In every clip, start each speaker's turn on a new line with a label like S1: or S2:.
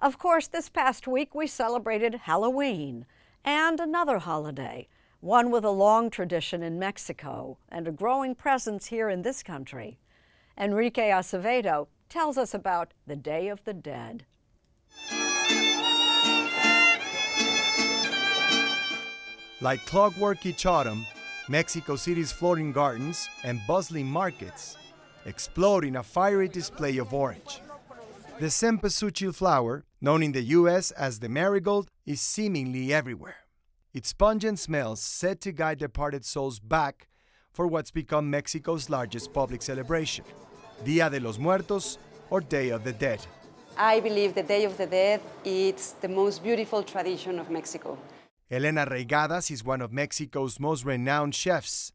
S1: Of course, this past week we celebrated Halloween and another holiday, one with a long tradition in Mexico and a growing presence here in this country. Enrique Acevedo tells us about the Day of the Dead.
S2: Like clockwork each autumn, Mexico City's floating gardens and bustling markets explode in a fiery display of orange. The cempasúchil flower, known in the U.S. as the marigold, is seemingly everywhere. Its pungent smells said to guide departed souls back for what's become Mexico's largest public celebration, Día de los Muertos, or Day of the Dead.
S3: I believe the Day of the Dead is the most beautiful tradition of Mexico.
S2: Elena Reygadas is one of Mexico's most renowned chefs.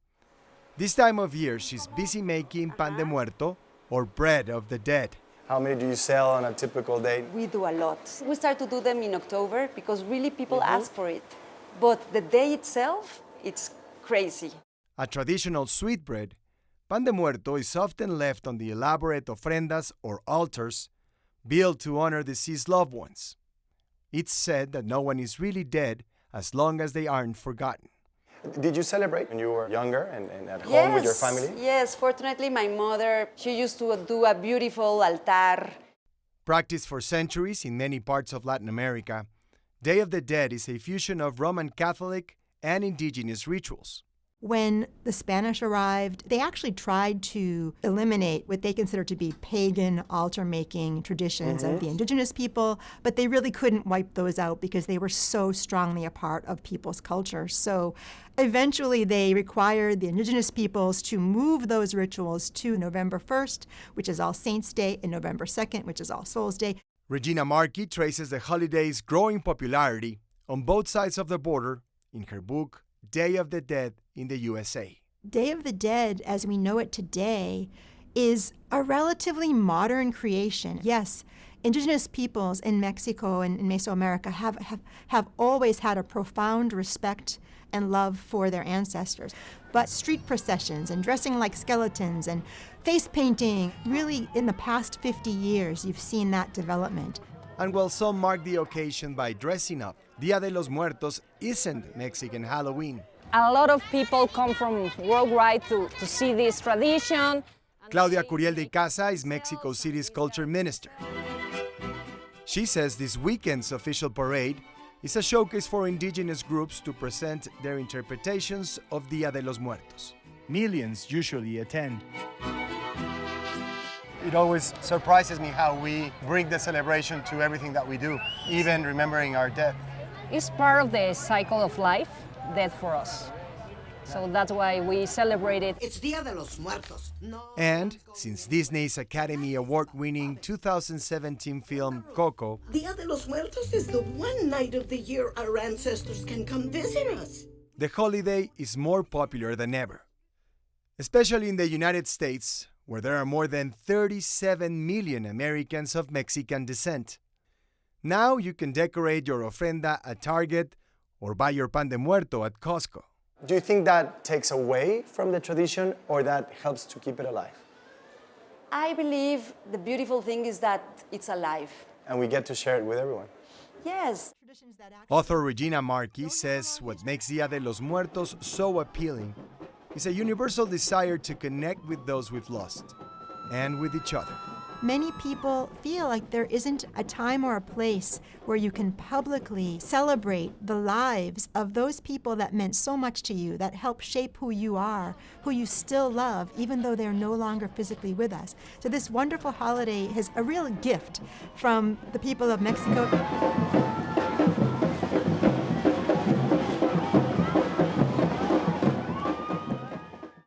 S2: This time of year, she's busy making pan de muerto, or bread of the dead.
S4: How many do you sell on a typical day?
S3: We do a lot. We start to do them in October because really people ask for it. But the day itself, it's crazy.
S2: A traditional sweetbread, pan de muerto is often left on the elaborate ofrendas or altars built to honor deceased loved ones. It's said that no one is really dead as long as they aren't forgotten.
S4: Did you celebrate when you were younger and at home with your family?
S3: Yes, fortunately my mother, she used to do a beautiful altar.
S2: Practiced for centuries in many parts of Latin America, Day of the Dead is a fusion of Roman Catholic and Indigenous rituals.
S5: When the Spanish arrived, they actually tried to eliminate what they considered to be pagan altar-making traditions of the indigenous people, but they really couldn't wipe those out because they were so strongly a part of people's culture. So eventually they required the indigenous peoples to move those rituals to November 1st, which is All Saints' Day, and November 2nd, which is All Souls' Day.
S2: Regina Marchi traces the holiday's growing popularity on both sides of the border in her book, Day of the Dead in the U.S.A.
S5: Day of the Dead, as we know it today, is a relatively modern creation. Yes, indigenous peoples in Mexico and in Mesoamerica have always had a profound respect and love for their ancestors. But street processions and dressing like skeletons and face painting, really in the past 50 years, you've seen that development.
S2: And while some mark the occasion by dressing up, Día de los Muertos isn't Mexican Halloween.
S6: A lot of people come from worldwide to see this tradition.
S2: Claudia Curiel De Icaza is Mexico City's culture minister. She says this weekend's official parade is a showcase for indigenous groups to present their interpretations of Día de los Muertos. Millions usually attend. It always surprises me how we bring the celebration to everything that we do, even remembering our death.
S6: It's part of the cycle of life, death for us. So that's why we celebrate it.
S7: It's Día de los Muertos. No.
S2: And since Disney's Academy Award-winning 2017 film Coco,
S7: Día de los Muertos is the one night of the year our ancestors can come visit us.
S2: the holiday is more popular than ever, especially in the United States, where there are more than 37 million Americans of Mexican descent. Now you can decorate your ofrenda at Target or buy your pan de muerto at Costco.
S4: Do you think that takes away from the tradition or that helps to keep it alive?
S3: I believe the beautiful thing is that it's alive.
S4: And we get to share it with everyone.
S3: Yes.
S2: Author Regina Marchi says what makes Día de los Muertos so appealing is a universal desire to connect with those we've lost and with each other.
S5: Many people feel like there isn't a time or a place where you can publicly celebrate the lives of those people that meant so much to you, that helped shape who you are, who you still love, even though they're no longer physically with us. So this wonderful holiday is a real gift from the people of Mexico.